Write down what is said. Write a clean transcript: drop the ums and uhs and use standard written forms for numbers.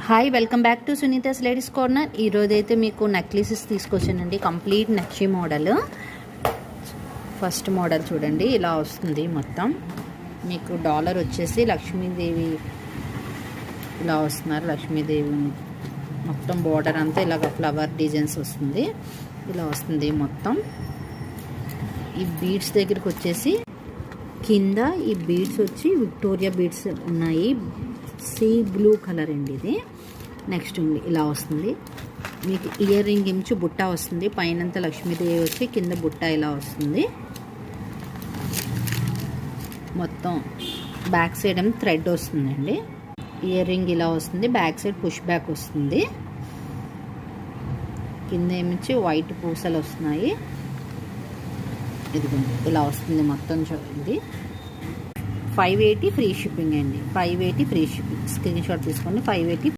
Hi, welcome back to Sunita's ladies corner. ఈరోజు అయితే మీకు నెక్లెసెస్ తీసుకొచ్చానండి. కంప్లీట్ నక్షి మోడల్. ఫస్ట్ మోడల్ చూడండి, ఇలా వస్తుంది. మొత్తం మీకు డాలర్ వచ్చేసి లక్ష్మీదేవి ఇలా వస్తున్నారు. లక్ష్మీదేవి మొత్తం బోర్డర్ అంతా ఇలాగ ఫ్లవర్ డిజైన్స్ వస్తుంది. ఇలా వస్తుంది మొత్తం. ఈ బీడ్స్ దగ్గరికి వచ్చేసి కింద ఈ బీడ్స్ వచ్చి విక్టోరియా బీడ్స్ ఉన్నాయి. సీ బ్లూ కలర్ అండి ఇది. నెక్స్ట్ ఉంది ఇలా వస్తుంది. మీకు ఇయర్ రింగ్ ఇంచు బుట్ట వస్తుంది. పైనంతా లక్ష్మీదేవి వచ్చి కింద బుట్ట ఇలా వస్తుంది. మొత్తం బ్యాక్ సైడ్ ఏమో థ్రెడ్ వస్తుందండి. ఇయర్ రింగ్ ఇలా వస్తుంది. బ్యాక్ సైడ్ పుష్ బ్యాక్ వస్తుంది. కింద ఏమిచ్చి వైట్ పూసలు వస్తున్నాయి. ఇదిగోండి ఇలా వస్తుంది మొత్తం. చూడండి, 580 ఫ్రీ షిప్పింగ్ అండి. 580 ఫ్రీ షిప్పింగ్. స్క్రీన్ షాట్ తీసుకోండి. 580